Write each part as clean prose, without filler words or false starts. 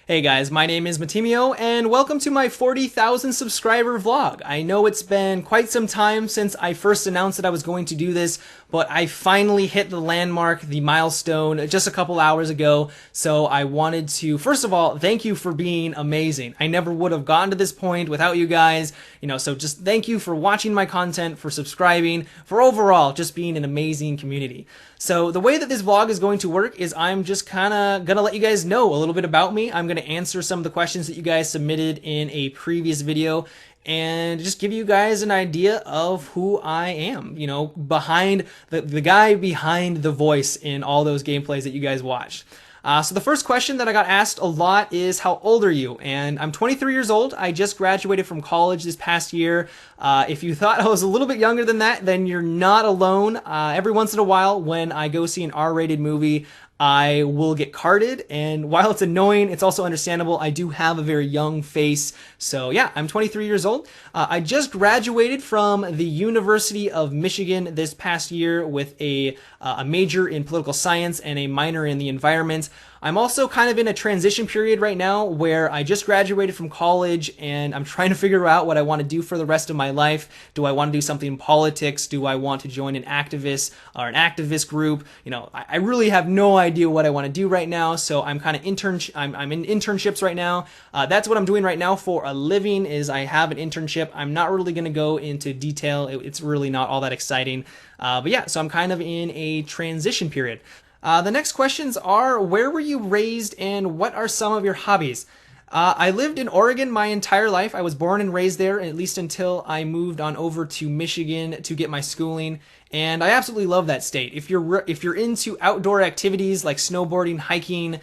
Hey guys, my name is Matimi0 and welcome to my 40,000 subscriber vlog. I know it's been quite some time since I first announced that I was going to do this, but I finally hit the landmark, the milestone, just a couple hours ago. So I wanted to, first of all, thank you for being amazing. I never would have gotten to this point without you guys, so just thank you for watching my content, for subscribing, for overall just being an amazing community. So the way that this vlog is going to work is I'm just kind of going to let you guys know a little bit about me. I'm going to answer some of the questions that you guys submitted in a previous video and just give you guys an idea of who I am, behind the guy behind the voice in all those gameplays that you guys watched. So the first question that I got asked a lot is, how old are you? And I'm 23 years old. I just graduated from college this past year. If you thought I was a little bit younger than that, then you're not alone. Every once in a while, when I go see an R-rated movie, I will get carded, and while it's annoying, it's also understandable. I do have a very young face, so yeah, I'm 23 years old. I just graduated from the University of Michigan this past year with a major in political science and a minor in the environment. I'm also kind of in a transition period right now where I just graduated from college and I'm trying to figure out what I want to do for the rest of my life. Do I want to do something in politics? Do I want to join an activist or an activist group? I really have no idea what I want to do right now, so I'm kind of I'm in internships right now. That's what I'm doing right now for a living, is I have an internship. I'm not really going to go into detail. It's really not all that exciting. But yeah, so I'm kind of in a transition period. The next questions are, where were you raised and what are some of your hobbies? I lived in Oregon my entire life. I was born and raised there, at least until I moved on over to Michigan to get my schooling. And I absolutely love that state. If you're into outdoor activities like snowboarding, hiking,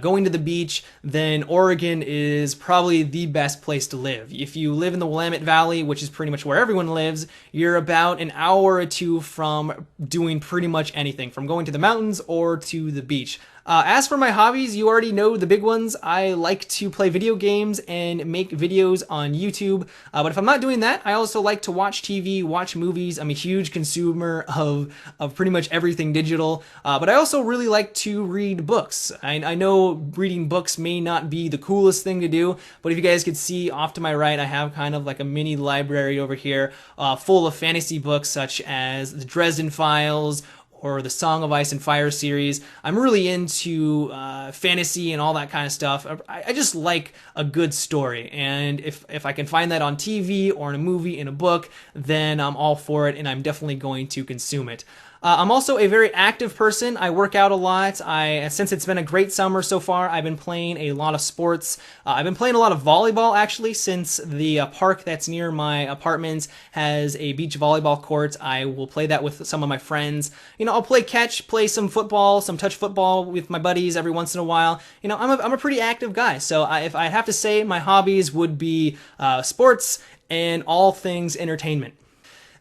going to the beach, then Oregon is probably the best place to live. If you live in the Willamette Valley, which is pretty much where everyone lives, you're about an hour or two from doing pretty much anything, from going to the mountains or to the beach. As for my hobbies, you already know the big ones. I like to play video games and make videos on YouTube. But if I'm not doing that, I also like to watch TV, watch movies. I'm a huge consumer of pretty much everything digital. But I also really like to read books. I know reading books may not be the coolest thing to do, but if you guys could see off to my right, I have kind of like a mini library over here full of fantasy books such as the Dresden Files, or the Song of Ice and Fire series. I'm really into fantasy and all that kind of stuff. I just like a good story, and if I can find that on TV or in a movie, in a book, then I'm all for it, and I'm definitely going to consume it. I'm also a very active person. I work out a lot. Since it's been a great summer so far, I've been playing a lot of sports. I've been playing a lot of volleyball, actually, since the park that's near my apartment has a beach volleyball court. I will play that with some of my friends. I'll play catch, play some football, some touch football with my buddies every once in a while. I'm a pretty active guy, so if I have to say, my hobbies would be sports and all things entertainment.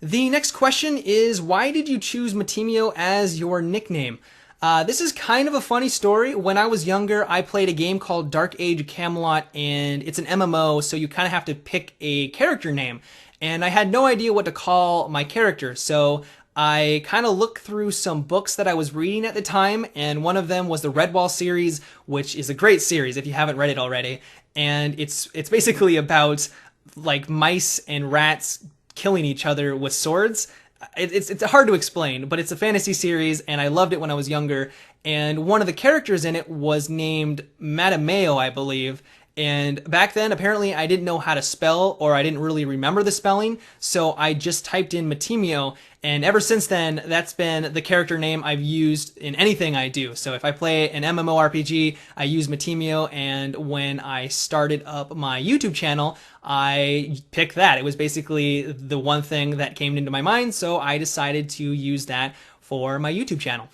The next question is, why did you choose Matimi0 as your nickname? This is kind of a funny story. When I was younger, I played a game called Dark Age of Camelot, and it's an MMO, so you kind of have to pick a character name. And I had no idea what to call my character, so I kind of looked through some books that I was reading at the time, and one of them was the Redwall series, which is a great series if you haven't read it already. And it's basically about like mice and rats killing each other with swords. It's hard to explain, but it's a fantasy series, and I loved it when I was younger. And one of the characters in it was named Matimi0, I believe. And back then, apparently, I didn't know how to spell, or I didn't really remember the spelling, so I just typed in Matimi0, and ever since then, that's been the character name I've used in anything I do. So if I play an MMORPG, I use Matimi0, and when I started up my YouTube channel, I picked that. It was basically the one thing that came into my mind, so I decided to use that for my YouTube channel.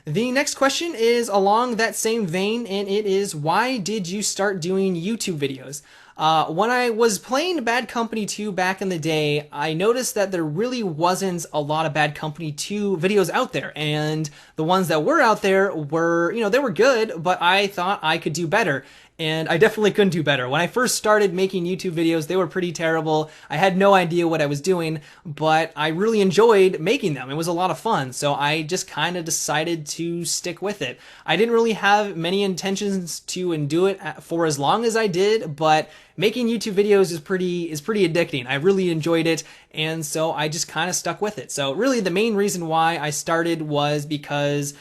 The next question is along that same vein, and it is, why did you start doing YouTube videos? When I was playing Bad Company 2 back in the day, I noticed that there really wasn't a lot of Bad Company 2 videos out there, and the ones that were out there were, they were good, but I thought I could do better. And I definitely couldn't do better. When I first started making YouTube videos, they were pretty terrible. I had no idea what I was doing, but I really enjoyed making them. It was a lot of fun, so I just kind of decided to stick with it. I didn't really have many intentions to do it for as long as I did, but making YouTube videos is pretty addicting. I really enjoyed it, and so I just kind of stuck with it. So really the main reason why I started was because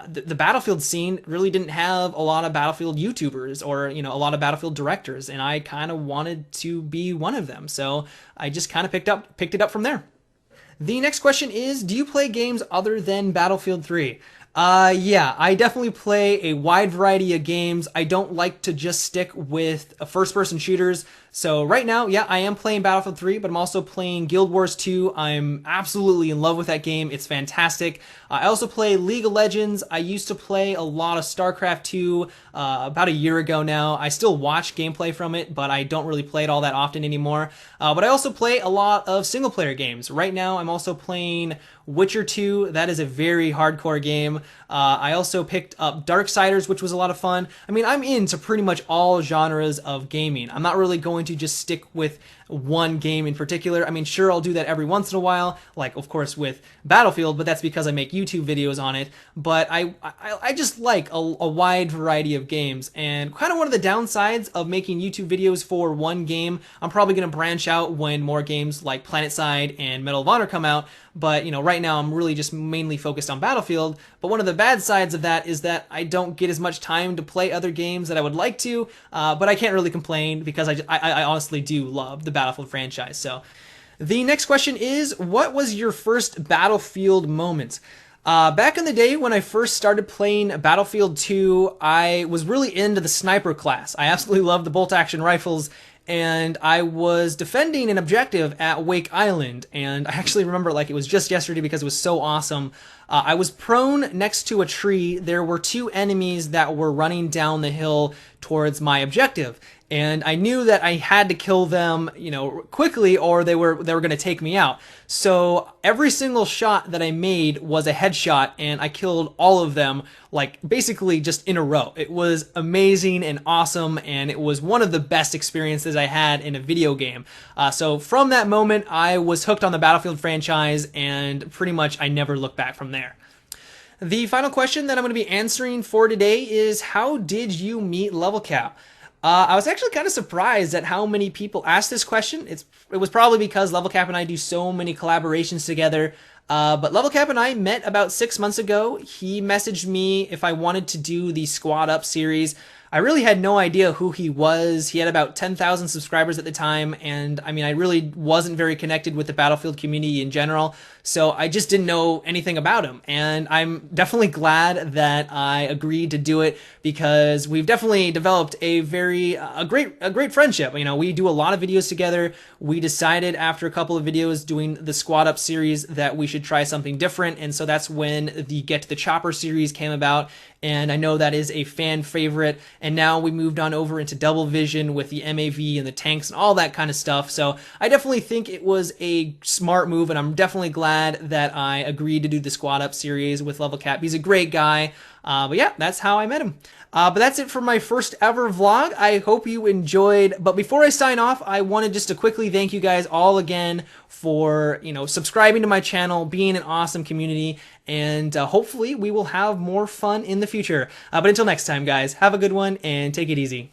the Battlefield scene really didn't have a lot of Battlefield YouTubers or, a lot of Battlefield directors, and I kind of wanted to be one of them. So I just kind of picked it up from there. The next question is, do you play games other than Battlefield 3? Yeah, I definitely play a wide variety of games. I don't like to just stick with first-person shooters. So right now, yeah, I am playing Battlefield 3, but I'm also playing Guild Wars 2. I'm absolutely in love with that game. It's fantastic. I also play League of Legends. I used to play a lot of StarCraft 2 about a year ago now. I still watch gameplay from it, but I don't really play it all that often anymore. But I also play a lot of single-player games. Right now, I'm also playing Witcher 2. That is a very hardcore game. I also picked up Darksiders, which was a lot of fun. I mean, I'm into pretty much all genres of gaming. I'm not really going to just stick with one game in particular. I mean, sure, I'll do that every once in a while, like, of course, with Battlefield, but that's because I make YouTube videos on it. But I just like a wide variety of games, and kind of one of the downsides of making YouTube videos for one game, I'm probably going to branch out when more games like PlanetSide and Medal of Honor come out, but, right now I'm really just mainly focused on Battlefield. But one of the bad sides of that is that I don't get as much time to play other games that I would like to, but I can't really complain because I honestly do love the Battlefield franchise. So the next question is, what was your first Battlefield moment? Back in the day when I first started playing Battlefield 2, I was really into the sniper class. I absolutely loved the bolt-action rifles, and I was defending an objective at Wake Island, and I actually remember like it was just yesterday because it was so awesome. I was prone next to a tree. There were two enemies that were running down the hill towards my objective, and I knew that I had to kill them, quickly, or they were going to take me out. So every single shot that I made was a headshot, and I killed all of them, like basically just in a row. It was amazing and awesome, and it was one of the best experiences I had in a video game. So from that moment, I was hooked on the Battlefield franchise, and pretty much I never looked back from there. The final question that I'm going to be answering for today is, how did you meet Level Cap? I was actually kind of surprised at how many people asked this question. It was probably because Level Cap and I do so many collaborations together. But Level Cap and I met about 6 months ago. He messaged me if I wanted to do the Squad Up series. I really had no idea who he was. He had about 10,000 subscribers at the time, and I mean, I really wasn't very connected with the Battlefield community in general, so I just didn't know anything about him. And I'm definitely glad that I agreed to do it, because we've definitely developed a great friendship. We do a lot of videos together. We decided after a couple of videos doing the Squad Up series that we should try something different, and so that's when the Get to the Chopper series came about. And I know that is a fan favorite. And now we moved on over into Double Vision with the MAV and the tanks and all that kind of stuff. So I definitely think it was a smart move, and I'm definitely glad that I agreed to do the Squad Up series with Level Cap. He's a great guy. But yeah, that's how I met him. But that's it for my first ever vlog. I hope you enjoyed. But before I sign off, I wanted just to quickly thank you guys all again for, subscribing to my channel, being an awesome community, and hopefully we will have more fun in the future. But until next time, guys, have a good one and take it easy.